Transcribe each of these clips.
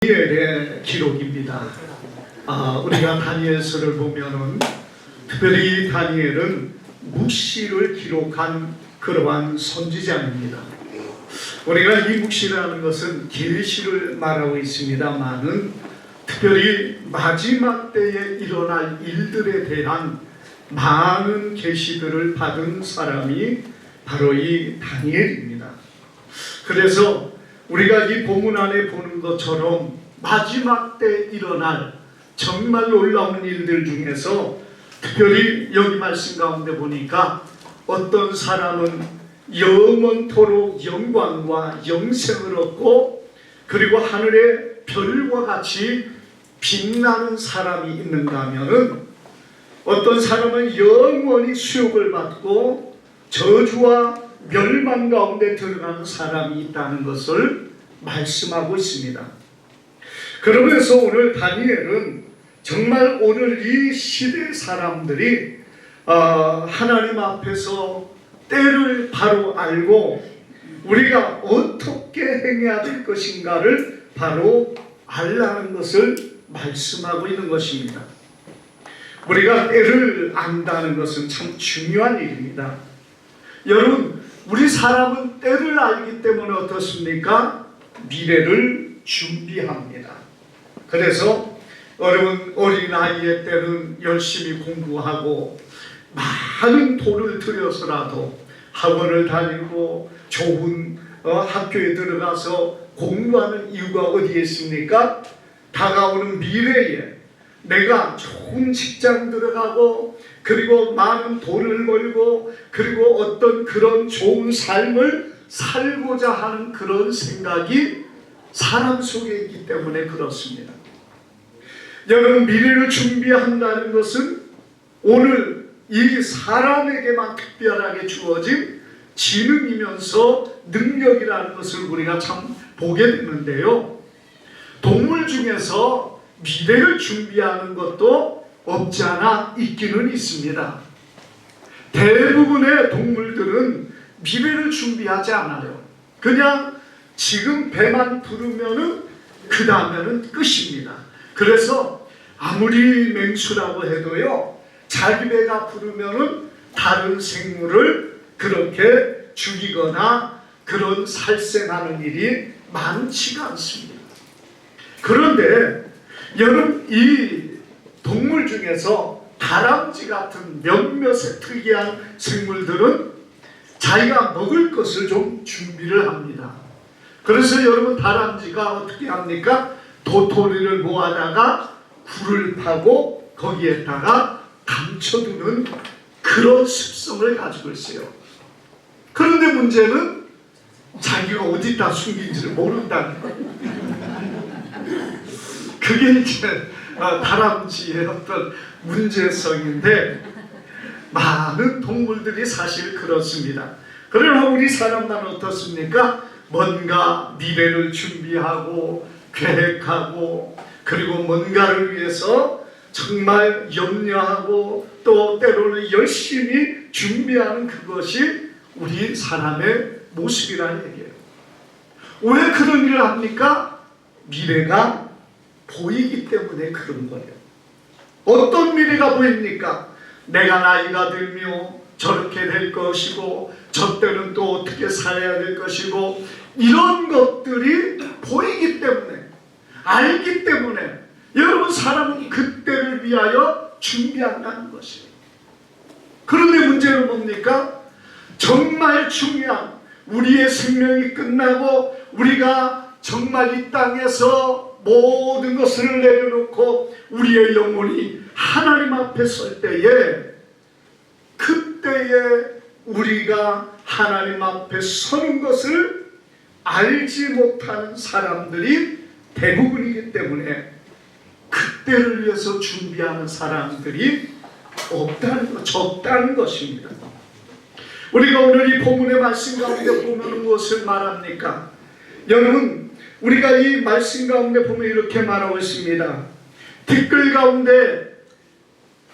다니엘의 기록입니다. 우리가 다니엘서를 보면은 특별히 다니엘은 묵시를 기록한 그러한 선지자입니다. 우리가 이 묵시라는 것은 계시를 말하고 있습니다만은 특별히 마지막 때에 일어날 일들에 대한 많은 계시들을 받은 사람이 바로 이 다니엘입니다. 그래서 우리가 이 본문 안에 보는 것처럼 마지막 때 일어날 정말 놀라운 일들 중에서 특별히 여기 말씀 가운데 보니까 어떤 사람은 영원토록 영광과 영생을 얻고 그리고 하늘의 별과 같이 빛나는 사람이 있는가 하면은 어떤 사람은 영원히 수욕을 받고 저주와 멸망 가운데 들어가는 사람이 있다는 것을 말씀하고 있습니다. 그러면서 오늘 다니엘은 정말 오늘 이 시대 사람들이 하나님 앞에서 때를 바로 알고 우리가 어떻게 행해야 될 것인가를 바로 알라는 것을 말씀하고 있는 것입니다. 우리가 때를 안다는 것은 참 중요한 일입니다. 여러분, 우리 사람은 때를 알기 때문에 어떻습니까? 미래를 준비합니다. 그래서 여러분 어린아이의 때는 열심히 공부하고 많은 돈을 들여서라도 학원을 다니고 좋은 학교에 들어가서 공부하는 이유가 어디에 있습니까? 다가오는 미래에 내가 좋은 직장 들어가고 그리고 많은 돈을 벌고 그리고 어떤 그런 좋은 삶을 살고자 하는 그런 생각이 사람 속에 있기 때문에 그렇습니다. 여러분, 미래를 준비한다는 것은 오늘 이 사람에게만 특별하게 주어진 지능이면서 능력이라는 것을 우리가 참 보게 되는데요. 동물 중에서 미래를 준비하는 것도 없지 않아 있기는 있습니다. 대부분의 동물들은 미래를 준비하지 않아요. 그냥 지금 배만 부르면은 그 다음에는 끝입니다. 그래서 아무리 맹수라고 해도요, 자기 배가 부르면은 다른 생물을 그렇게 죽이거나 그런 살생하는 일이 많지가 않습니다. 그런데 여러분, 이 동물 중에서 다람쥐 같은 몇몇의 특이한 생물들은 자기가 먹을 것을 좀 준비를 합니다. 그래서 여러분, 다람쥐가 어떻게 합니까? 도토리를 모아다가 굴을 파고 거기에다가 감춰두는 그런 습성을 가지고 있어요. 그런데 문제는 자기가 어디다 숨긴지를 모른다는 거예요. 그게 이제 다람쥐의 어떤 문제성인데 많은 동물들이 사실 그렇습니다. 그러나 우리 사람만 어떻습니까? 뭔가 미래를 준비하고 계획하고 그리고 뭔가를 위해서 정말 염려하고 또 때로는 열심히 준비하는 그것이 우리 사람의 모습이라는 얘기예요. 왜 그런 일을 합니까? 미래가 보이기 때문에 그런 거예요. 어떤 미래가 보입니까? 내가 나이가 들며 저렇게 될 것이고 저 때는 또 어떻게 살아야 될 것이고 이런 것들이 보이기 때문에 알기 때문에 여러분, 사람은 그때를 위하여 준비한다는 것이에요. 그런데 문제는 뭡니까? 정말 중요한 우리의 생명이 끝나고 우리가 정말 이 땅에서 모든 것을 내려놓고 우리의 영혼이 하나님 앞에 설 때에 그때에 우리가 하나님 앞에 서는 것을 알지 못하는 사람들이 대부분이기 때문에 그때를 위해서 준비하는 사람들이 적다는 것입니다. 우리가 오늘 이 본문의 말씀 가운데 보면 무엇을 말합니까? 여러분, 우리가 이 말씀 가운데 보면 이렇게 말하고 있습니다. 댓글 가운데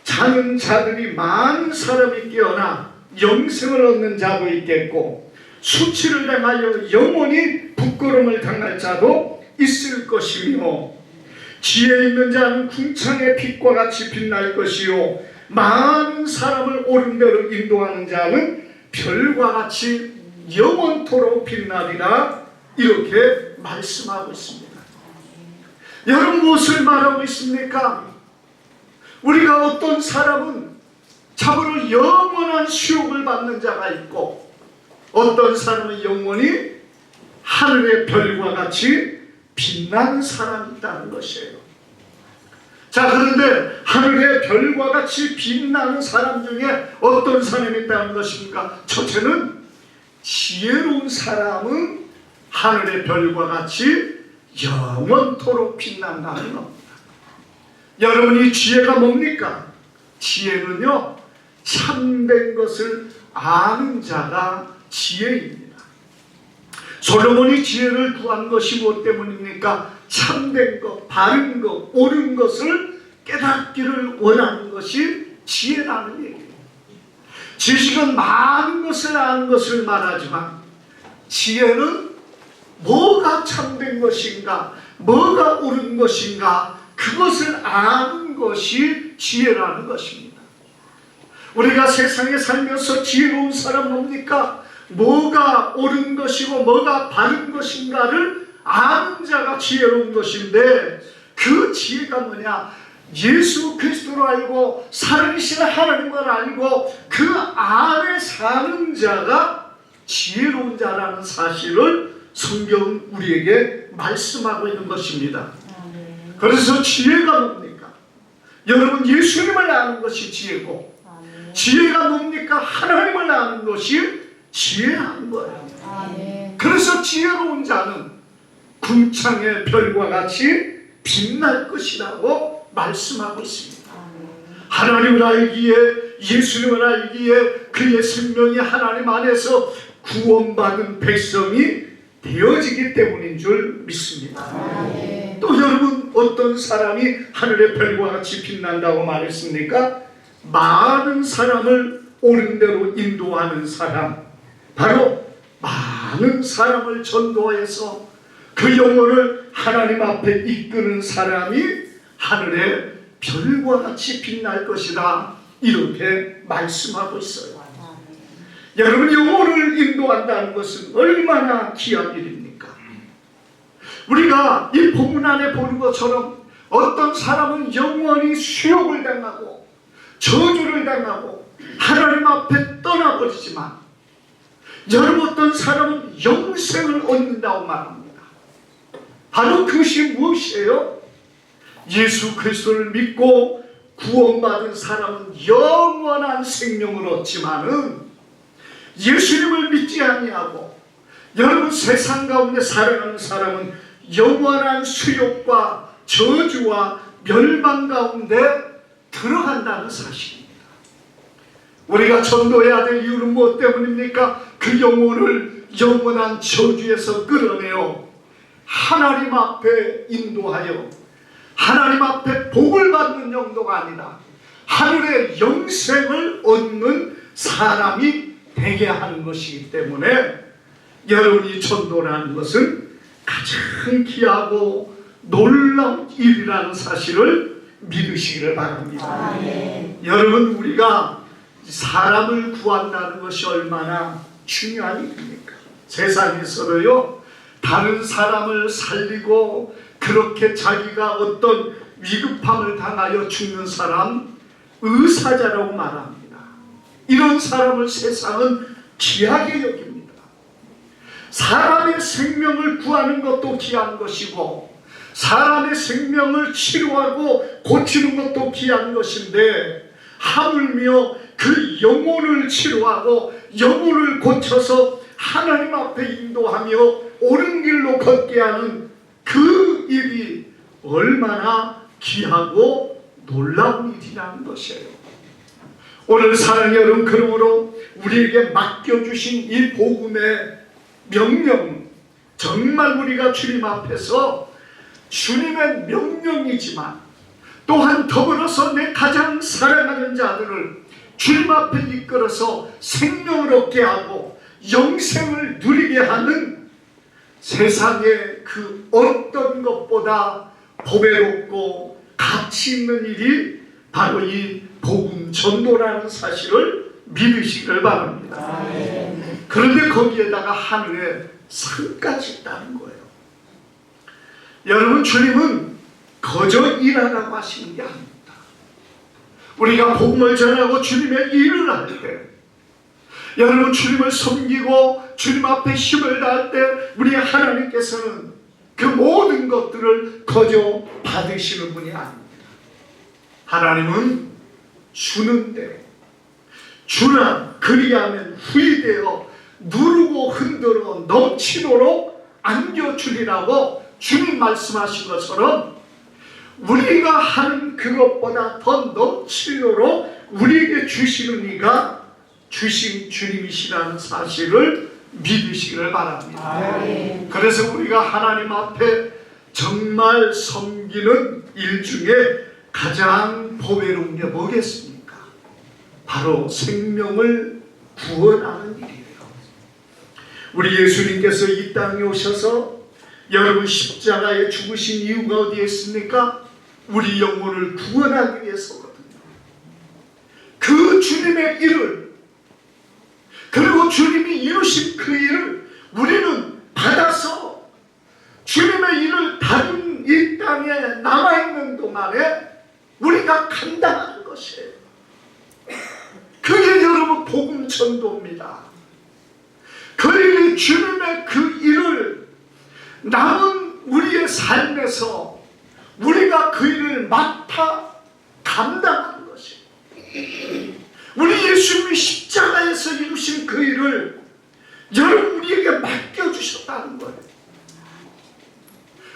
자는 자들이 많은 사람이 깨어나 영생을 얻는 자도 있겠고 수치를 당하여 영원히 부끄러움을 당할 자도 있을 것이며 지혜 있는 자는 궁창의 빛과 같이 빛날 것이요 많은 사람을 옳은 대로 인도하는 자는 별과 같이 영원토록 빛나리라. 이렇게 말씀하고 있습니다. 여러분, 무엇을 말하고 있습니까? 우리가 어떤 사람은 참으로 영원한 수욕을 받는 자가 있고 어떤 사람은 영원히 하늘의 별과 같이 빛나는 사람이 있다는 것이에요. 자, 그런데 하늘의 별과 같이 빛나는 사람 중에 어떤 사람이 있다는 것입니까? 첫째는 지혜로운 사람은 하늘의 별과 같이 영원토록 빛난다는 겁니다. 여러분이 지혜가 뭡니까? 지혜는요, 참된 것을 아는 자가 지혜입니다. 솔로몬이 지혜를 구한 것이 무엇 때문입니까? 참된 것, 바른 것, 옳은 것을 깨닫기를 원하는 것이 지혜라는 얘기예요. 지식은 많은 것을 아는 것을 말하지만 지혜는 뭐가 참된 것인가, 뭐가 옳은 것인가, 그것을 아는 것이 지혜라는 것입니다. 우리가 세상에 살면서 지혜로운 사람 뭡니까? 뭐가 옳은 것이고 뭐가 바른 것인가를 아는 자가 지혜로운 것인데, 그 지혜가 뭐냐? 예수 그리스도를 알고 살아계신 하나님을 알고 그 안에 사는 자가 지혜로운 자라는 사실을 성경은 우리에게 말씀하고 있는 것입니다. 그래서 지혜가 뭡니까? 여러분, 예수님을 아는 것이 지혜고, 지혜가 뭡니까? 하나님을 아는 것이 지혜라는 거예요. 그래서 지혜로운 자는 궁창의 별과 같이 빛날 것이라고 말씀하고 있습니다. 하나님을 알기에, 예수님을 알기에 그의 생명이 하나님 안에서 구원받은 백성이 되어지기 때문인 줄 믿습니다. 또 여러분, 어떤 사람이 하늘의 별과 같이 빛난다고 말했습니까? 많은 사람을 옳은 대로 인도하는 사람, 바로 많은 사람을 전도해서 그 영혼을 하나님 앞에 이끄는 사람이 하늘의 별과 같이 빛날 것이다. 이렇게 말씀하고 있어요. 여러분, 영혼을 인도한다는 것은 얼마나 귀한 일입니까? 우리가 이 본문 안에 보는 것처럼 어떤 사람은 영원히 수욕을 당하고 저주를 당하고 하나님 앞에 떠나버리지만, 여러분, 어떤 사람은 영생을 얻는다고 말합니다. 바로 그것이 무엇이에요? 예수 그리스도를 믿고 구원받은 사람은 영원한 생명을 얻지만은, 예수님을 믿지 아니하고 여러분 세상 가운데 살아가는 사람은 영원한 수욕과 저주와 멸망 가운데 들어간다는 사실입니다. 우리가 전도해야 될 이유는 무엇 때문입니까? 그 영혼을 영원한 저주에서 끌어내어 하나님 앞에 인도하여 하나님 앞에 복을 받는 정도가 아니라 하늘의 영생을 얻는 사람이 되게 하는 것이기 때문에, 여러분이 전도라는 것은 가장 귀하고 놀라운 일이라는 사실을 믿으시기를 바랍니다. 여러분, 우리가 사람을 구한다는 것이 얼마나 중요한 일입니까? 세상에서도요, 다른 사람을 살리고 그렇게 자기가 어떤 위급함을 당하여 죽는 사람, 의사자라고 말합니다. 이런 사람을 세상은 귀하게 여깁니다. 사람의 생명을 구하는 것도 귀한 것이고, 사람의 생명을 치료하고 고치는 것도 귀한 것인데, 하물며 그 영혼을 치료하고 영혼을 고쳐서 하나님 앞에 인도하며 옳은 길로 걷게 하는 그 일이 얼마나 귀하고 놀라운 일이라는 것이에요. 오늘 사랑하는 여러분, 그러므로 우리에게 맡겨주신 이 복음의 명령, 정말 우리가 주님 앞에서 주님의 명령이지만 또한 더불어서 내 가장 사랑하는 자들을 주님 앞에 이끌어서 생명을 얻게 하고 영생을 누리게 하는 세상의 그 어떤 것보다 보배롭고 가치 있는 일이 바로 이 복음 전도라는 사실을 믿으시길 바랍니다. 그런데 거기에다가 하늘에 상까지 있다는 거예요. 여러분, 주님은 거저 일하라고 하시는 게 아닙니다. 우리가 복음을 전하고 주님의 일을 할 때, 여러분 주님을 섬기고 주님 앞에 힘을 다할 때 우리 하나님께서는 그 모든 것들을 거저 받으시는 분이 아닙니다. 하나님은 주는데 주나 그리하면 후이되어 누르고 흔들어 넘치도록 안겨주리라고 주님 말씀하신 것처럼 우리가 하는 그것보다 더 넘치도록 우리에게 주시는 이가 주신 주님이시라는 사실을 믿으시기를 바랍니다. 그래서 우리가 하나님 앞에 정말 섬기는 일 중에 가장 보배로운 게 뭐겠습니까? 바로 생명을 구원하는 일이에요. 우리 예수님께서 이 땅에 오셔서 여러분 십자가에 죽으신 이유가 어디에 있습니까? 우리 영혼을 구원하기 위해서거든요. 그 주님의 일을, 그리고 주님이 이루신 그 일을 우리는 받아서 주님의 일을 다른 이 땅에 남아있는 동안에 우리가 감당하는 것이에요. 그게 여러분 복음 전도입니다. 그 주님의 그 일을 남은 우리의 삶에서 우리가 그 일을 맡아 감당하는 것이에요. 우리 예수님이 십자가에서 이루신 그 일을 여러분 우리에게 맡겨주셨다는 거예요.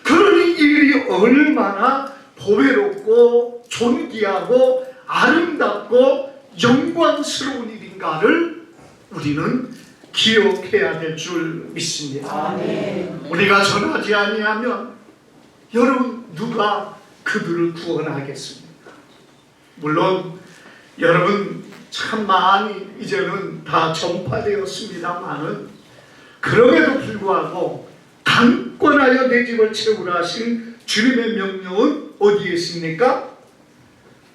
그러니 이 일이 얼마나 보배롭고 존귀하고 아름답고 영광스러운 일인가를 우리는 기억해야 될 줄 믿습니다. 우리가 전하지 아니하면 여러분 누가 그들을 구원하겠습니까? 물론 여러분 참 많이 이제는 다 전파되었습니다만은 그럼에도 불구하고 강권하여 내 집을 채우라 하신 주님의 명령은 어디에 있습니까?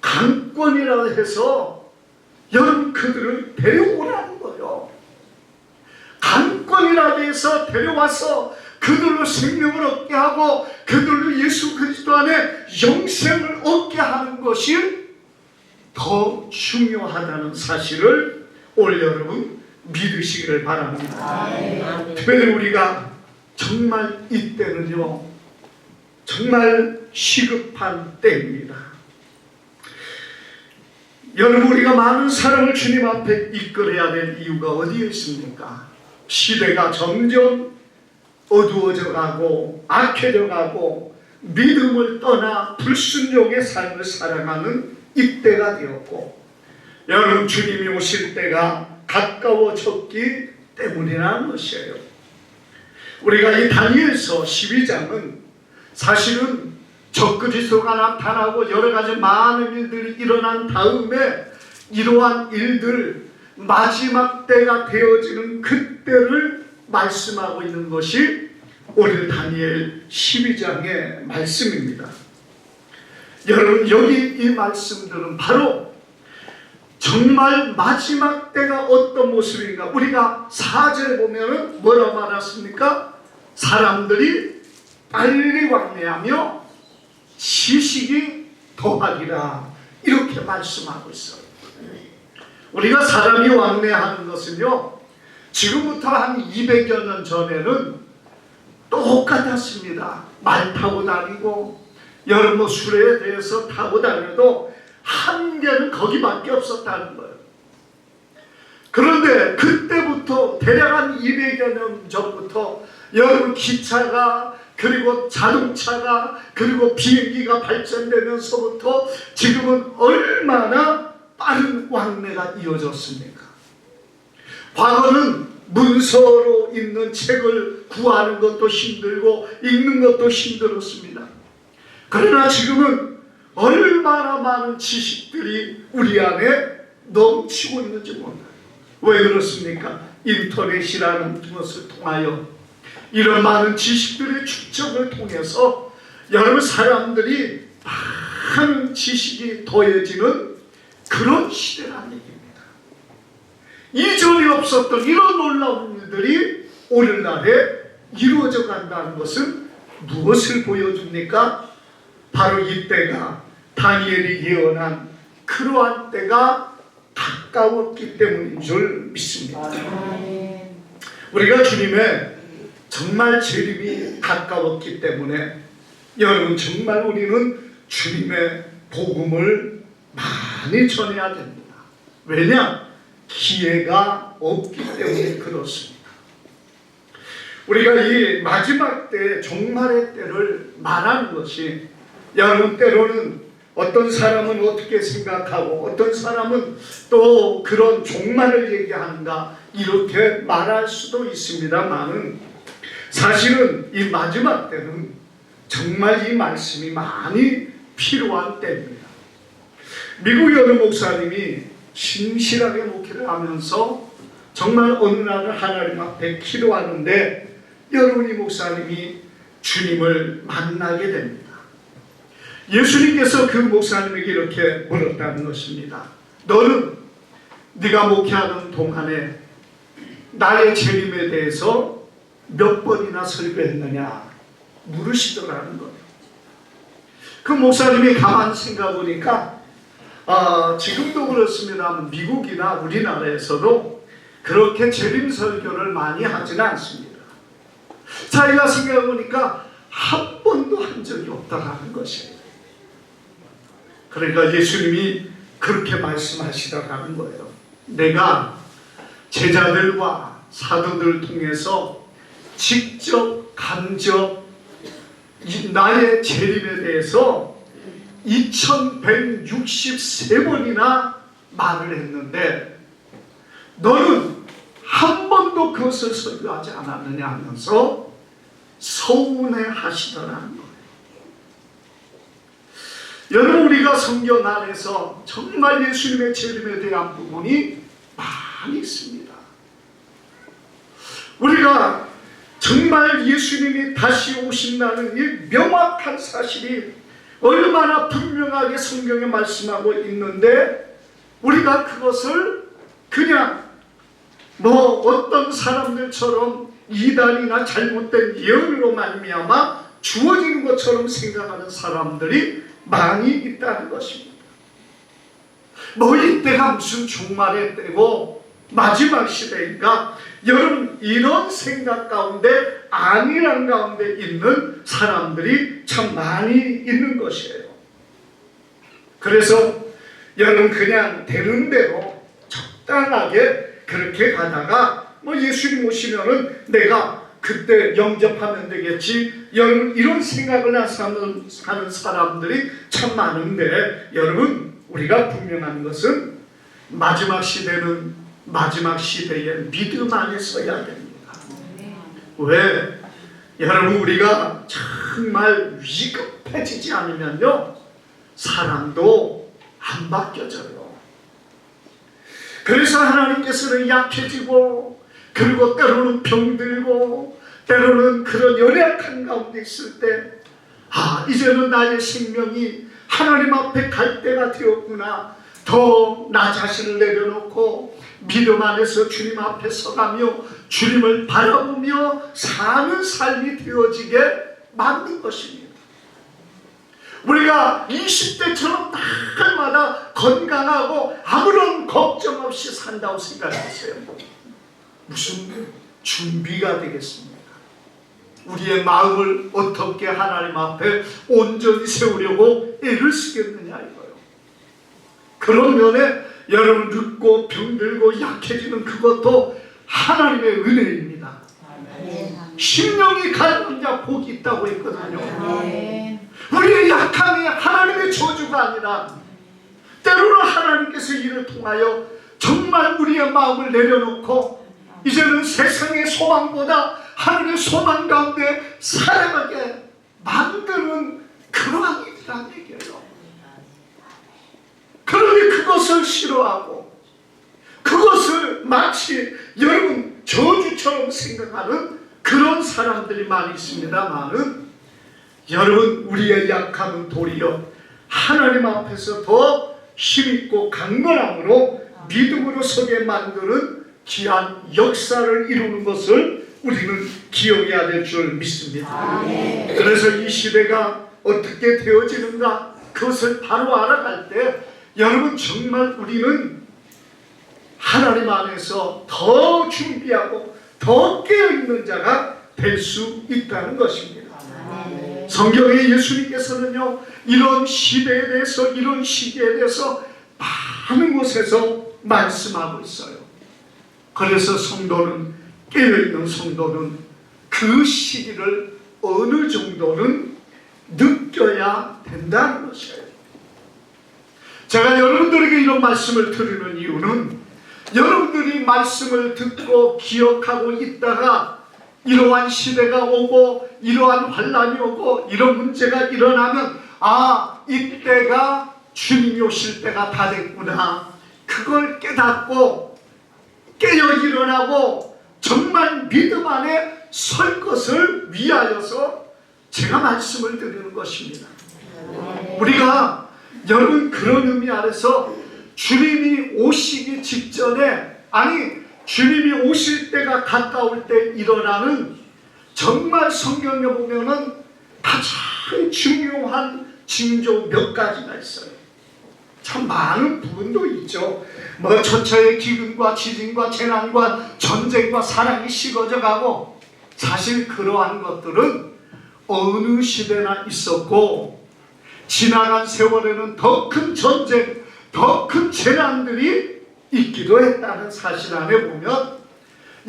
강권이라 해서 여러분 그들을 데려오라는 거예요. 강권이라 해서 데려와서 그들로 생명을 얻게 하고 그들로 예수 그리스도 안에 영생을 얻게 하는 것이 더 중요하다는 사실을 올 여러분 믿으시기를 바랍니다. 특별히 우리가 정말 이때는요 정말 시급한 때입니다. 여러분 우리가 많은 사람을 주님 앞에 이끌어야 될 이유가 어디에 있습니까? 시대가 점점 어두워져 가고 악해져 가고 믿음을 떠나 불순종의 삶을 살아가는 이때가 되었고 여러분 주님이 오실 때가 가까워졌기 때문이라는 것이에요. 우리가 이 다니엘서 12장은 사실은 적그리스도가 나타나고 여러 가지 많은 일들이 일어난 다음에 이러한 일들 마지막 때가 되어지는 그때를 말씀하고 있는 것이 오늘 다니엘 12장의 말씀입니다. 여러분 여기 이 말씀들은 바로 정말 마지막 때가 어떤 모습인가. 우리가 4절에 보면 뭐라고 말했습니까? 사람들이 빨리 왕래하며 지식이 더하리라 이렇게 말씀하고 있어요. 우리가 사람이 왕래하는 것은요 지금부터 한 200여 년 전에는 똑같았습니다. 말 타고 다니고 여러 뭐 수레에 대해서 타고 다녀도 한계는 거기밖에 없었다는 거예요. 그런데 그때부터 대략 한 200여 년 전부터 여러분 기차가 그리고 자동차가 그리고 비행기가 발전되면서부터 지금은 얼마나 빠른 왕래가 이어졌습니까? 과거는 문서로 있는 책을 구하는 것도 힘들고 읽는 것도 힘들었습니다. 그러나 지금은 얼마나 많은 지식들이 우리 안에 넘치고 있는지 몰라요. 왜 그렇습니까? 인터넷이라는 것을 통하여 이런 많은 지식들의 축적을 통해서 여러분 사람들이 많은 지식이 더해지는 그런 시대라는 얘기입니다. 이전에 없었던 이런 놀라운 일들이 오늘날에 이루어져 간다는 것은 무엇을 보여줍니까? 바로 이때가 다니엘이 예언한 그러한 때가 가까웠기 때문인 줄 믿습니다. 우리가 주님의 정말 재림이 가까웠기 때문에 여러분 정말 우리는 주님의 복음을 많이 전해야 됩니다. 왜냐? 기회가 없기 때문에 그렇습니다. 우리가 이 마지막 때 종말의 때를 말하는 것이 여러분 때로는 어떤 사람은 어떻게 생각하고 어떤 사람은 또 그런 종말을 얘기한다 이렇게 말할 수도 있습니다만은 사실은 이 마지막 때는 정말 이 말씀이 많이 필요한 때입니다. 미국의 어느 목사님이 신실하게 목회를 하면서 정말 어느 날은 하나님 앞에 기도하는데 여러분 이 목사님이 주님을 만나게 됩니다. 예수님께서 그 목사님에게 이렇게 물었다는 것입니다. 너는 네가 목회하는 동안에 나의 재림에 대해서 몇 번이나 설교했느냐 물으시더라는 거예요. 그 목사님이 가만히 생각해 보니까 지금도 그렇습니다만 미국이나 우리나라에서도 그렇게 재림 설교를 많이 하지는 않습니다. 자기가 생각해 보니까 한 번도 한 적이 없다라는 것이에요. 그러니까 예수님이 그렇게 말씀하시더라는 거예요. 내가 제자들과 사도들을 통해서 직접 간접 나의 재림에 대해서 2163번이나 말을 했는데 너는 한 번도 그것을 설교하지 않았느냐 하면서 서운해 하시더라는 거예요. 여러분 우리가 성경 안에서 정말 예수님의 재림에 대한 부분이 많이 있습니다. 우리가 정말 예수님이 다시 오신다는 이 명확한 사실이 얼마나 분명하게 성경에 말씀하고 있는데 우리가 그것을 그냥 어떤 사람들처럼 이단이나 잘못된 예언으로 말미암아 주어지는 것처럼 생각하는 사람들이 많이 있다는 것입니다. 이때가 무슨 종말의 때고 마지막 시대인가? 여러분 이런 생각 가운데 안일한 가운데 있는 사람들이 참 많이 있는 것이에요. 그래서 여러분 그냥 되는 대로 적당하게 그렇게 가다가 예수님 오시면은 내가 그때 영접하면 되겠지. 여러분 이런 생각을 하는 사람들이 참 많은데 여러분 우리가 분명한 것은 마지막 시대는 마지막 시대에 믿음 안에 서야 됩니다. 왜? 여러분 우리가 정말 위급해지지 않으면요 사람도 안 바뀌어져요. 그래서 하나님께서는 약해지고 그리고 때로는 병들고 때로는 그런 연약한 가운데 있을 때 이제는 나의 생명이 하나님 앞에 갈 때가 되었구나. 더 나 자신을 내려놓고 믿음 안에서 주님 앞에 서가며 주님을 바라보며 사는 삶이 되어지게 만든 것입니다. 우리가 20대처럼 날마다 건강하고 아무런 걱정 없이 산다고 생각했어요. 무슨 준비가 되겠습니까? 우리의 마음을 어떻게 하나님 앞에 온전히 세우려고 애를 쓰겠느냐 이거예요. 그런 면에 여러분 늙고 병들고 약해지는 그것도 하나님의 은혜입니다. 심령이 가난한 자 복이 있다고 했거든요. 우리의 약함이 하나님의 저주가 아니라 때로는 하나님께서 이를 통하여 정말 우리의 마음을 내려놓고 이제는 세상의 소망보다 하늘의 소망 가운데 살아가게 만드는 그러한 일이라는 얘기예요. 그런데 그것을 싫어하고 그것을 마치 여러분 저주처럼 생각하는 그런 그런 사람들이 많이 있습니다만은 여러분, 우리의 약함은 도리어 하나님 앞에서 더 힘있고 강건함으로 믿음으로 서게 만드는 귀한 역사를 이루는 것을 우리는 기억해야 될 줄 믿습니다. 그래서 이 시대가 어떻게 되어지는가, 그것을 바로 알아갈 때 여러분, 정말 우리는 하나님 안에서 더 준비하고 더 깨어있는 자가 될 수 있다는 것입니다. 성경에 예수님께서는요, 이런 시대에 대해서, 이런 시기에 대해서 많은 곳에서 말씀하고 있어요. 그래서 성도는, 깨어있는 성도는 그 시기를 어느 정도는 느껴야 된다는 것이에요. 제가 여러분들에게 이런 말씀을 드리는 이유는, 여러분들이 말씀을 듣고 기억하고 있다가 이러한 시대가 오고 이러한 환난이 오고 이런 문제가 일어나면, 아, 이때가 주님이 오실 때가 다 됐구나, 그걸 깨닫고 깨어 일어나고 정말 믿음 안에 설 것을 위하여서 제가 말씀을 드리는 것입니다. 우리가 여러분, 그런 의미 아래서 주님이 오시기 직전에, 아니 주님이 오실 때가 가까울 때 일어나는, 정말 성경에 보면은 가장 중요한 징조 몇 가지가 있어요. 참 많은 부분도 있죠. 뭐 처처의 기근과 지진과 재난과 전쟁과 사랑이 식어져 가고, 사실 그러한 것들은 어느 시대나 있었고, 지나간 세월에는 더 큰 전쟁, 더 큰 재난들이 있기도 했다는 사실 안에 보면,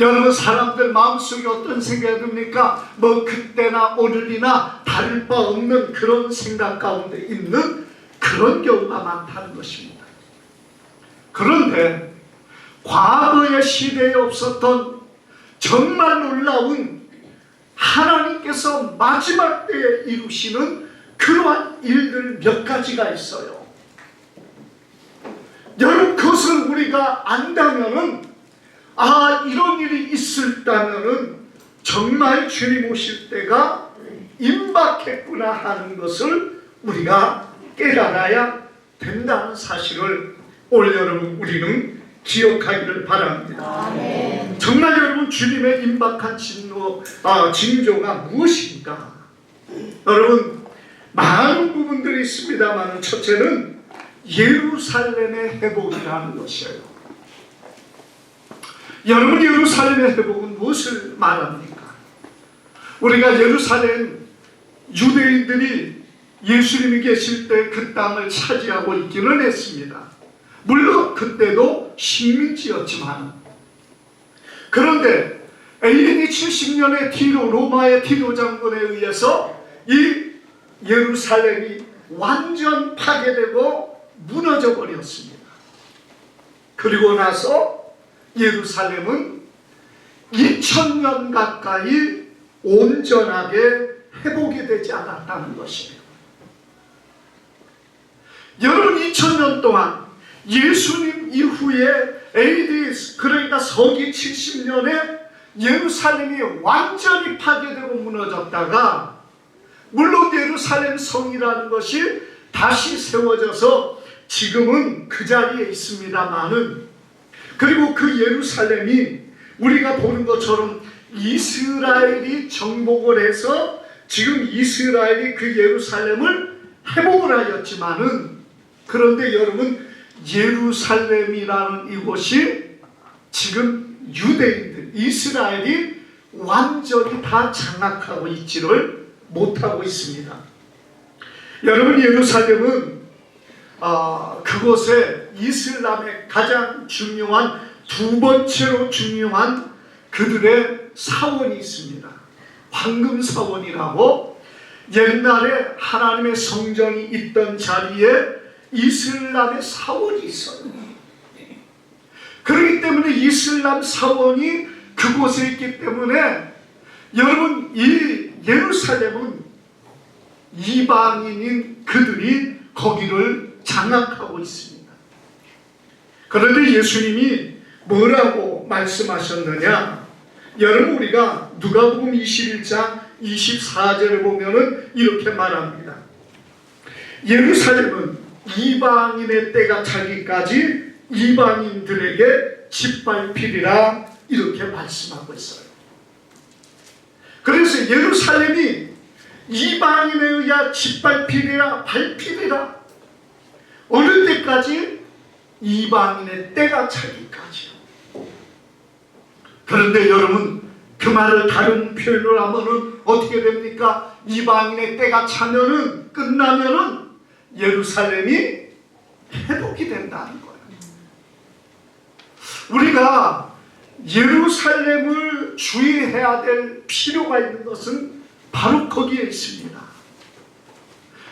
여러분, 사람들 마음속에 어떤 생각이 듭니까? 뭐 그때나 오늘이나 다를 바 없는 그런 생각 가운데 있는 그런 경우가 많다는 것입니다. 그런데 과거의 시대에 없었던 정말 놀라운 하나님께서 마지막 때에 이루시는 그러한 일들 몇 가지가 있어요. 여러분, 그것을 우리가 안다면은, 아, 이런 일이 있었다면은 정말 주님 오실 때가 임박했구나 하는 것을 우리가 깨달아야 된다는 사실을 오늘 여러분, 우리는 기억하기를 바랍니다. 정말 여러분, 주님의 임박한 징조가 무엇인가? 여러분, 많은 부분들이 있습니다만, 첫째는 예루살렘의 회복이라는 것이에요. 여러분, 예루살렘의 회복은 무엇을 말합니까? 우리가 예루살렘, 유대인들이 예수님이 계실 때 그 땅을 차지하고 있기는 했습니다. 물론 그때도 식민지였지만, 그런데 AD 70년에 로마의 티로 장군에 의해서 이 예루살렘이 완전 파괴되고 무너져 버렸습니다. 그리고 나서 예루살렘은 2000년 가까이 온전하게 회복이 되지 않았다는 것이에요. 여러분, 2000년 동안 예수님 이후에 AD, 그러니까 서기 70년에 예루살렘이 완전히 파괴되고 무너졌다가, 물론 예루살렘 성이라는 것이 다시 세워져서 지금은 그 자리에 있습니다만은, 그리고 그 예루살렘이 우리가 보는 것처럼 이스라엘이 정복을 해서 지금 이스라엘이 그 예루살렘을 회복을 하였지만은, 그런데 여러분, 예루살렘이라는 이곳이 지금 유대인들, 이스라엘이 완전히 다 장악하고 있지를 못하고 있습니다. 여러분, 예루살렘은 그곳에 이슬람의 가장 중요한, 두 번째로 중요한 그들의 사원이 있습니다. 황금 사원이라고, 옛날에 하나님의 성전이 있던 자리에 이슬람의 사원이 있어요. 그렇기 때문에 이슬람 사원이 그곳에 있기 때문에, 여러분, 이 예루살렘은 이방인인 그들이 거기를 장악하고 있습니다. 그런데 예수님이 뭐라고 말씀하셨느냐? 여러분 우리가 누가복음 21장 24절에 보면은 이렇게 말합니다. 예루살렘은 이방인의 때가 차기까지 이방인들에게 짓밟히리라 이렇게 말씀하고 있어요. 그래서 예루살렘이 이방인에 의해 짓밟히리라, 밟히리라. 어느 때까지? 이방인의 때가 차기까지요. 그런데 여러분 그 말을 다른 표현을 하면은 어떻게 됩니까? 이방인의 때가 차면은, 끝나면은 예루살렘이 회복이 된다는 거예요. 우리가 예루살렘을 주의해야 될 필요가 있는 것은 바로 거기에 있습니다.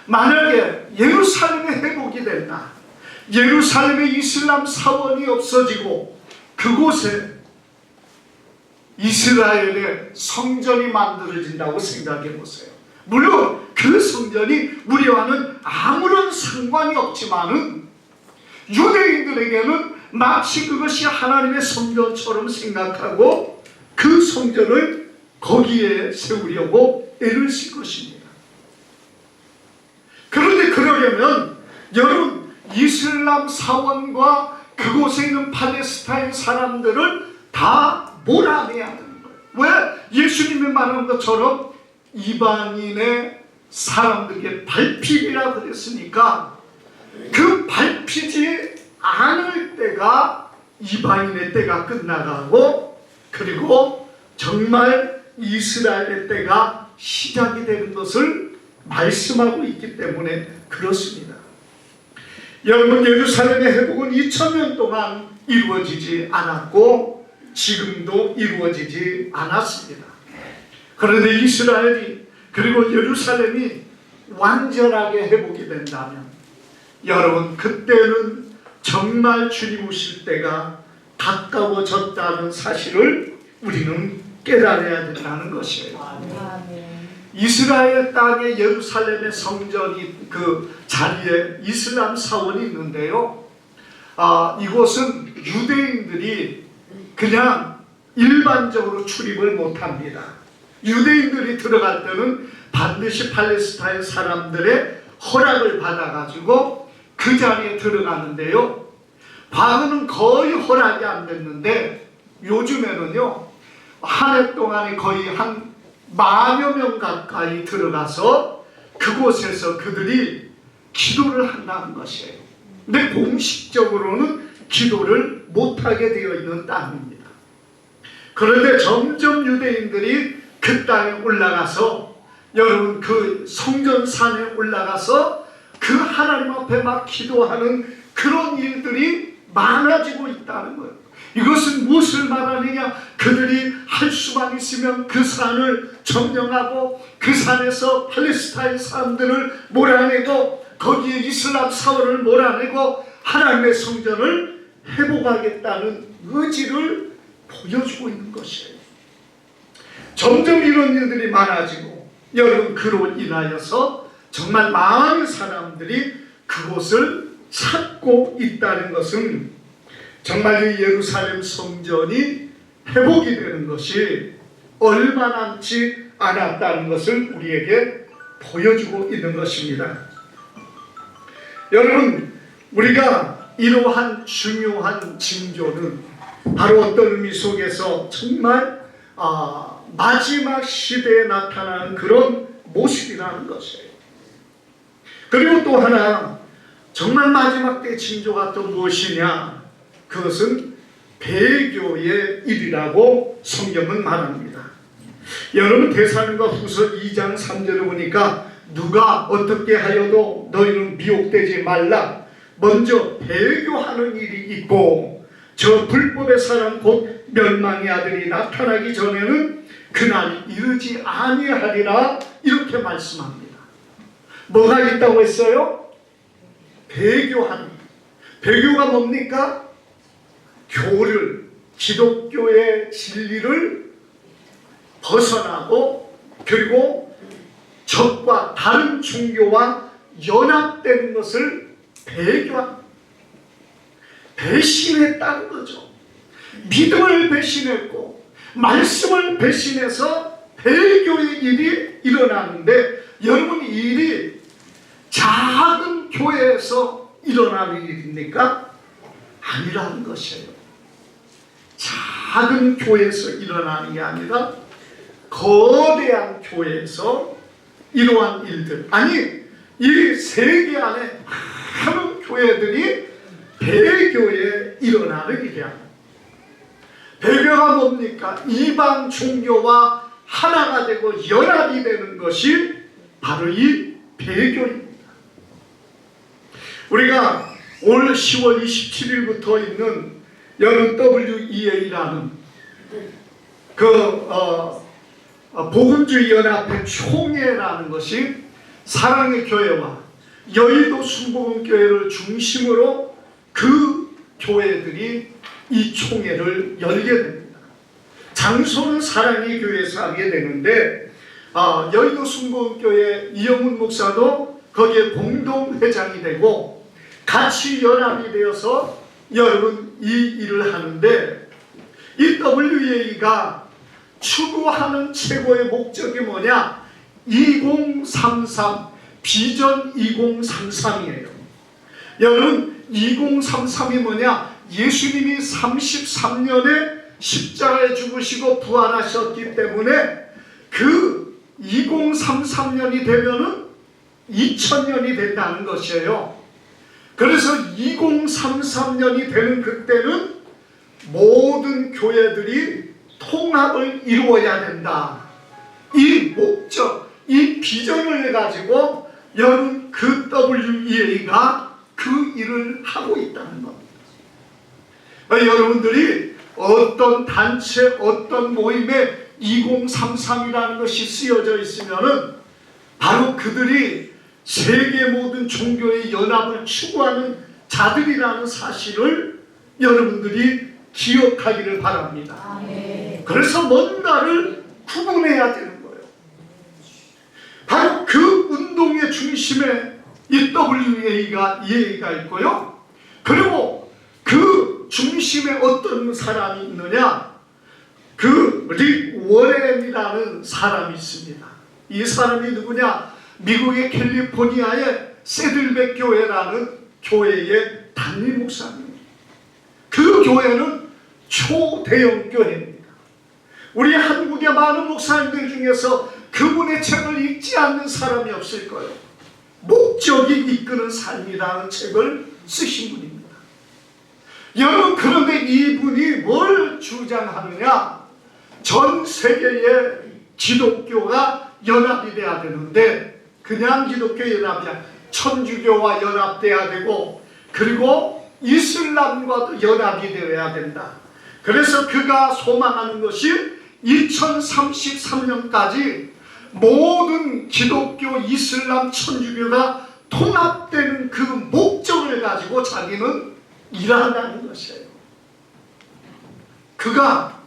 만약에 예루살렘의 회복이 된다, 예루살렘의 이슬람 사원이 없어지고 그곳에 이스라엘의 성전이 만들어진다고 생각해 보세요. 물론 그 성전이 우리와는 아무런 상관이 없지만은 유대인들에게는 마치 그것이 하나님의 성전처럼 생각하고 그 성전을 거기에 세우려고 애를 쓸 것입니다. 그런데 그러려면 여러분 이슬람 사원과 그곳에 있는 팔레스타인 사람들을 다 몰아내야 되는 거예요. 왜? 예수님이 말한 것처럼 이방인의 사람들에게 밟히리라 그랬으니까 그 밟히지 않을 때가 이방인의 때가 끝나가고 그리고 정말 이스라엘의 때가 시작이 되는 것을 말씀하고 있기 때문에 그렇습니다. 여러분 예루살렘의 회복은 2000년 동안 이루어지지 않았고 지금도 이루어지지 않았습니다. 그런데 이스라엘이 그리고 예루살렘이 완전하게 회복이 된다면 여러분 그때는 정말 주님 오실 때가 가까워졌다는 사실을 우리는 깨달아야 된다는 것이에요. 이스라엘 땅의 예루살렘의 성전이 그 자리에 이슬람 사원이 있는데요. 이곳은 유대인들이 그냥 일반적으로 출입을 못합니다. 유대인들이 들어갈 때는 반드시 팔레스타인 사람들의 허락을 받아가지고 그 자리에 들어가는데요. 과거는 거의 허락이 안 됐는데 요즘에는요 한 해 동안에 거의 한 10,000여 명 가까이 들어가서 그곳에서 그들이 기도를 한다는 것이에요. 근데 공식적으로는 기도를 못하게 되어 있는 땅입니다. 그런데 점점 유대인들이 그 땅에 올라가서 여러분 그 성전산에 올라가서 그 하나님 앞에 막 기도하는 그런 일들이 많아지고 있다는 거예요. 이것은 무엇을 말하느냐? 그들이 할 수만 있으면 그 산을 점령하고 그 산에서 팔레스타인 사람들을 몰아내고 거기에 이슬람 사원을 몰아내고 하나님의 성전을 회복하겠다는 의지를 보여주고 있는 것이에요. 점점 이런 일들이 많아지고 여러분 그로 인하여서 정말 많은 사람들이 그곳을 찾고 있다는 것은 정말 이 예루살렘 성전이 회복이 되는 것이 얼마 남지 않았다는 것을 우리에게 보여주고 있는 것입니다. 여러분 우리가 이러한 중요한 징조는 바로 어떤 의미 속에서 정말 마지막 시대에 나타나는 그런 모습이라는 것이에요. 그리고 또 하나 정말 마지막 때 징조가 또 무엇이냐? 그것은 배교의 일이라고 성경은 말합니다. 여러분 데살로니가 후서 2장 3절을 보니까 누가 어떻게 하여도 너희는 미혹되지 말라. 먼저 배교하는 일이 있고 저 불법의 사람 곧 멸망의 아들이 나타나기 전에는 그날이 이르지 아니하리라 이렇게 말씀합니다. 뭐가 있다고 했어요? 배교하는. 배교가 뭡니까? 교를, 기독교의 진리를 벗어나고 그리고 적과 다른 종교와 연합되는 것을 배신했다는 거죠. 믿음을 배신했고 말씀을 배신해서 배교의 일이 일어나는데, 여러분, 이 일이 작은 교회에서 일어나는 일입니까? 아니라는 것이에요. 작은 교회에서 일어나는 게 아니라 거대한 교회에서 이러한 일들, 아니 이 세계 안에 많은 교회들이 배교에 일어나는 일이야. 배교가 뭡니까? 이방 종교와 하나가 되고 연합이 되는 것이 바로 이 배교입니다. 우리가 올 10월 27일부터 있는 여름 WEA라는 복음주의 연합회 총회라는 것이 사랑의 교회와 여의도 순복음교회를 중심으로 그 교회들이 이 총회를 열게 됩니다. 장소는 사랑의 교회에서 하게 되는데, 여의도 순복음교회 이영훈 목사도 거기에 공동회장이 되고 같이 연합이 되어서 여러분 이 일을 하는데, 이 WEA가 추구하는 최고의 목적이 뭐냐? 2033, 비전 2033이에요. 여러분, 2033이 뭐냐? 예수님이 33년에 십자가에 죽으시고 부활하셨기 때문에 그 2033년이 되면은 2000년이 된다는 것이에요. 그래서 2033년이 되는 그때는 모든 교회들이 통합을 이루어야 된다. 이 목적, 이 비전을 가지고 여러분 그 WEA가 그 일을 하고 있다는 겁니다. 여러분들이 어떤 단체, 어떤 모임에 2033이라는 것이 쓰여져 있으면은 바로 그들이 세계 모든 종교의 연합을 추구하는 자들이라는 사실을 여러분들이 기억하기를 바랍니다. 그래서 뭔가를 구분해야 되는 거예요. 바로 그 운동의 중심에 이 WEA가 있고요. 그리고 그 중심에 어떤 사람이 있느냐? 그 릭 워렌이라는 사람이 있습니다. 이 사람이 누구냐? 미국의 캘리포니아의 세들백 교회라는 교회의 담임 목사입니다. 그 교회는 초대형 교회입니다. 우리 한국의 많은 목사님들 중에서 그분의 책을 읽지 않는 사람이 없을 거예요. 목적이 이끄는 삶이라는 책을 쓰신 분입니다. 여러분, 그런데 이분이 뭘 주장하느냐? 전 세계의 기독교가 연합이 돼야 되는데, 그냥 기독교 연합이야. 천주교와 연합돼야 되고, 그리고 이슬람과도 연합이 되어야 된다. 그래서 그가 소망하는 것이 2033년까지 모든 기독교, 이슬람, 천주교가 통합되는 그 목적을 가지고 자기는 일한다는 것이에요. 그가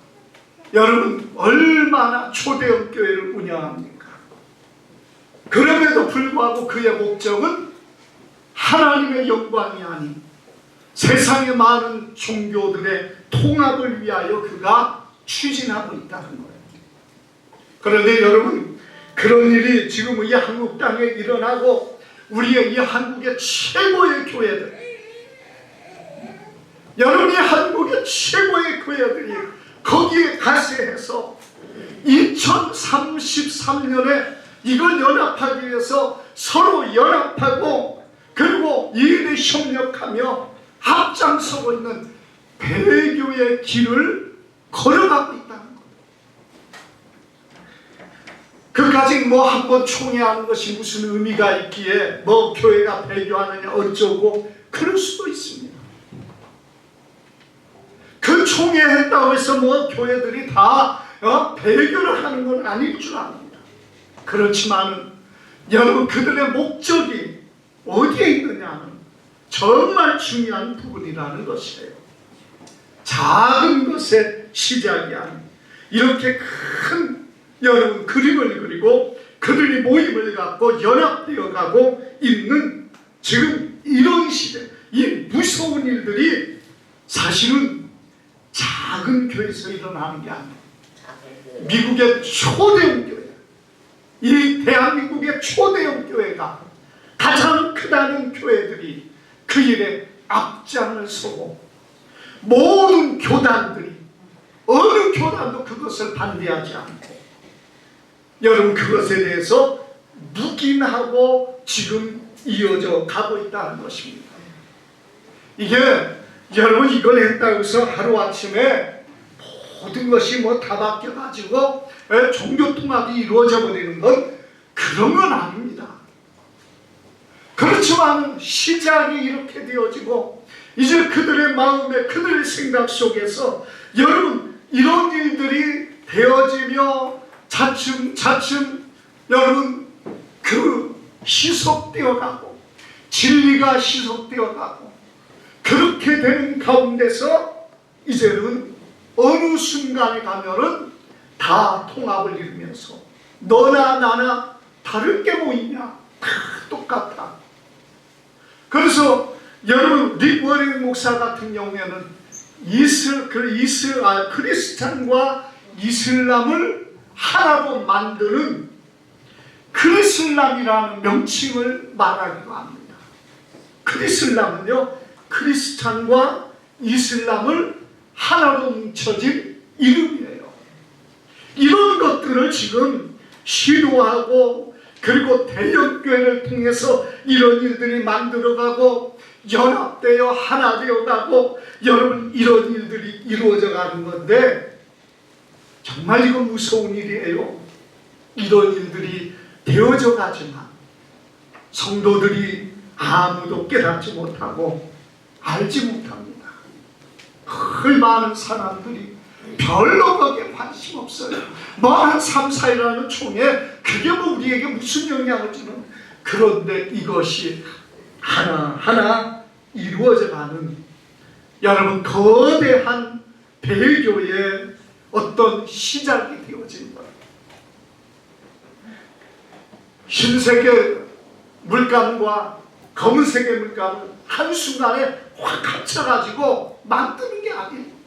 여러분 얼마나 초대형 교회를 운영합니까? 그럼에도 불구하고 그의 목적은 하나님의 영광이 아닌 세상의 많은 종교들의 통합을 위하여 그가 추진하고 있다는 거예요. 그런데 여러분, 그런 일이 지금 이 한국 땅에 일어나고 우리의 이 한국의 최고의 교회들, 여러분이 한국의 최고의 교회들이 거기에 가세해서 2033년에 이걸 연합하기 위해서 서로 연합하고 그리고 이 일에 협력하며 앞장서고 있는 배교의 길을 걸어가고 있다는 거예요. 그까지 뭐 한번 총회하는 것이 무슨 의미가 있기에 뭐 교회가 배교하느냐 어쩌고 그럴 수도 있습니다. 그 총회했다고 해서 뭐 교회들이 다 배교를 하는 건 아닐 줄 압니다. 그렇지만 여러분, 그들의 목적이 어디에 있느냐는 정말 중요한 부분이라는 것이에요. 작은 것의 시작이 아닌 이렇게 큰 여러분 그림을 그리고 그들이 모임을 갖고 연합되어 가고 있는 지금 이런 시대, 이 무서운 일들이 사실은 작은 교회에서 일어나는 게 아니에요. 미국의 초대형 교회, 이 대한민국의 초대형 교회가 가장 크다는 교회들이 그 일에 앞장을 서고 모든 교단들이 어느 교단도 그것을 반대하지 않고 여러분 그것에 대해서 묵인하고 지금 이어져 가고 있다는 것입니다. 이게 여러분 이걸 했다고 해서 하루아침에 모든 것이 뭐 다 바뀌어가지고 종교통합이 이루어져 버리는 건 그런 건 아닙니다. 그렇지만 시작이 이렇게 되어지고 이제 그들의 마음에 그들의 생각 속에서 여러분 이런 일들이 되어지며 차츰 여러분 그 희석되어 가고 진리가 희석되어 가고 그렇게 되는 가운데서 이제는 어느 순간에 가면은 다 통합을 이루면서 너나 나나 다를 게 뭐 있냐, 다 똑같아. 그래서 여러분 릭 워렌 목사 같은 경우에는 크리스찬과 이슬람을 하나로 만드는 크리슬람이라는 명칭을 말하기도 합니다. 크리슬람은요, 크리스찬과 이슬람을 하나로 뭉쳐진 이름이에요. 이런 것들을 지금 시도하고 그리고 대형교회를 통해서 이런 일들이 만들어가고 연합되어 하나 되어가고 여러분 이런 일들이 이루어져 가는 건데 정말 이건 무서운 일이에요. 이런 일들이 되어져 가지만 성도들이 아무도 깨닫지 못하고 알지 못합니다. 그 많은 사람들이 별로 거기에 관심 없어요. 뭐 한 3, 4일하는 총에 그게 뭐 우리에게 무슨 영향을 주는. 그런데 이것이 하나하나 이루어져 가는 여러분 거대한 대교의 어떤 시작이 되어진 거예요. 흰색의 물감과 검은색의 물감을 한순간에 확 합쳐가지고 만드는 게 아니에요.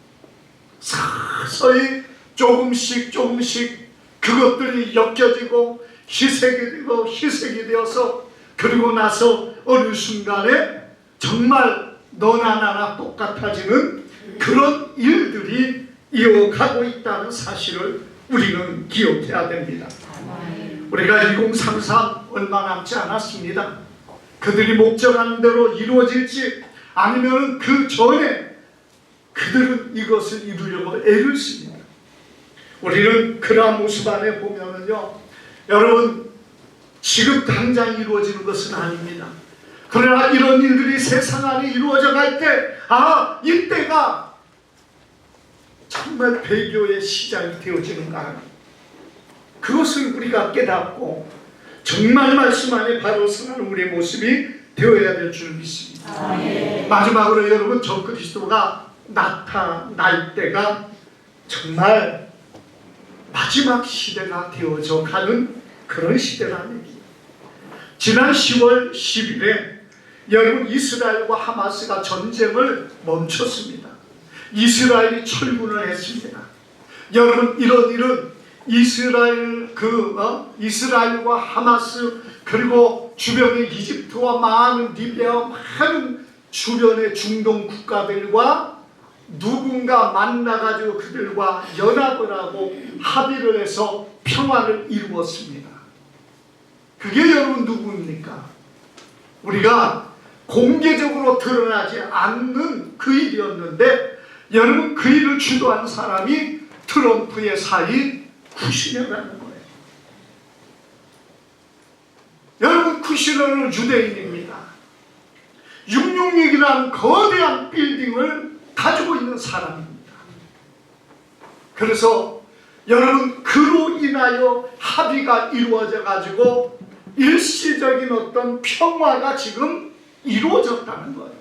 서서히 조금씩 그것들이 엮여지고 희색이 되어서 그리고 나서 어느 순간에 정말 너나 나나 똑같아지는 그런 일들이 이어가고 있다는 사실을 우리는 기억해야 됩니다. 우리가 2033 얼마 남지 않았습니다. 그들이 목적하는 대로 이루어질지 아니면 그 전에 그들은 이것을 이루려고 애를 씁니다. 우리는 그러한 모습 안에 보면은요, 여러분 지금 당장 이루어지는 것은 아닙니다. 그러나 이런 일들이 세상 안에 이루어져 갈 때, 이때가 정말 배교의 시작이 되어지는가. 그것을 우리가 깨닫고 정말 말씀 안에 바로 서는 우리의 모습이 되어야 될 줄 믿습니다. 마지막으로 여러분 적그리스도가 나타날 때가 정말 마지막 시대가 되어져 가는 그런 시대라는 얘기예요. 지난 10월 10일에 여러분 이스라엘과 하마스가 전쟁을 멈췄습니다. 이스라엘이 철군을 했습니다. 여러분 이런 일은 이스라엘과 하마스 그리고 주변의 이집트와 많은 리비아와 많은 주변의 중동 국가들과 누군가 만나가지고 그들과 연합을 하고 합의를 해서 평화를 이루었습니다. 그게 여러분 누구입니까? 우리가 공개적으로 드러나지 않는 그 일이었는데 여러분 그 일을 주도한 사람이 트럼프의 사위 쿠시너라는 거예요. 여러분 쿠시너는 유대인입니다. 666이라는 거대한 빌딩을 가지고 있는 사람입니다. 그래서 여러분 그로 인하여 합의가 이루어져 가지고 일시적인 어떤 평화가 지금 이루어졌다는 거예요.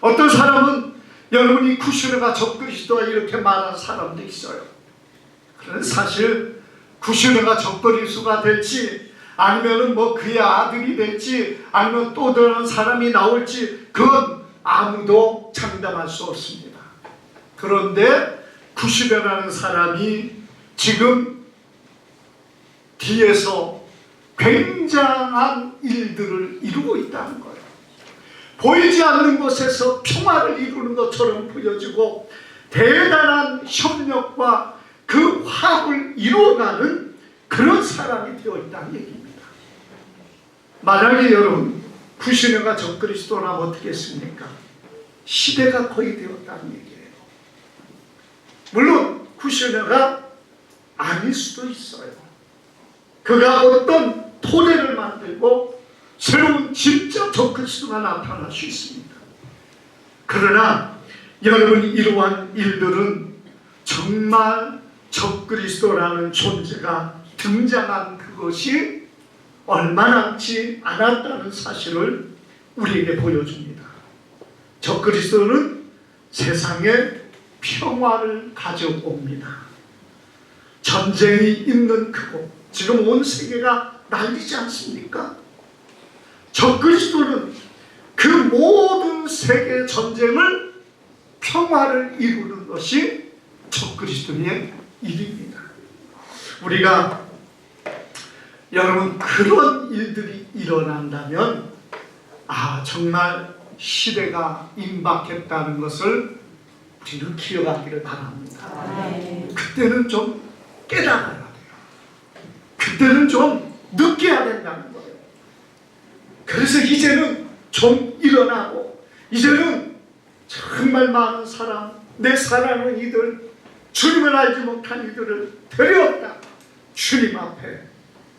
어떤 사람은 여러분이 쿠시너가 적그리스도와 이렇게 말하는 사람도 있어요. 그런데 사실 쿠시너가 적그리스도가 될지 아니면은 뭐 그의 아들이 될지 아니면 또 다른 사람이 나올지 그건 아무도 장담할 수 없습니다. 그런데 쿠시너라는 사람이 지금 뒤에서 굉장한 일들을 이루고 있다는 거예요. 보이지 않는 곳에서 평화를 이루는 것처럼 보여지고 대단한 협력과 그 화합을 이루어가는 그런 사람이 되어 있다는 얘기입니다. 만약에 여러분 구신회가 적그리스도라면 어떻겠습니까? 시대가 거의 되었다는 얘기예요. 물론 구신회가 아닐 수도 있어요. 그가 어떤 토대를 만들고 새로운 진짜 적그리스도가 나타날 수 있습니다. 그러나 여러분 이러한 일들은 정말 적그리스도라는 존재가 등장한 그것이 얼마 남지 않았다는 사실을 우리에게 보여줍니다. 적그리스도는 세상에 평화를 가져옵니다. 전쟁이 있는 그곳, 지금 온 세계가 난리지 않습니까? 적그리스도는 그 모든 세계 전쟁을 평화를 이루는 것이 적그리스도의 일입니다. 우리가 여러분 그런 일들이 일어난다면 정말 시대가 임박했다는 것을 우리는 기억하기를 바랍니다. 그때는 좀 깨달아야 돼요. 그때는 좀 느껴야 된다는 거예요. 그래서 이제는 좀 일어나고 이제는 정말 많은 사람, 내 사랑하는 이들, 주님을 알지 못한 이들을 데려왔다. 주님 앞에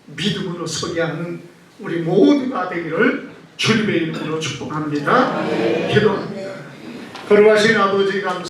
믿음으로 서게 하는 우리 모두가 되기를 주님의 이름으로 축복합니다. 기도합니다. 거룩하신 아버지 감사합니다.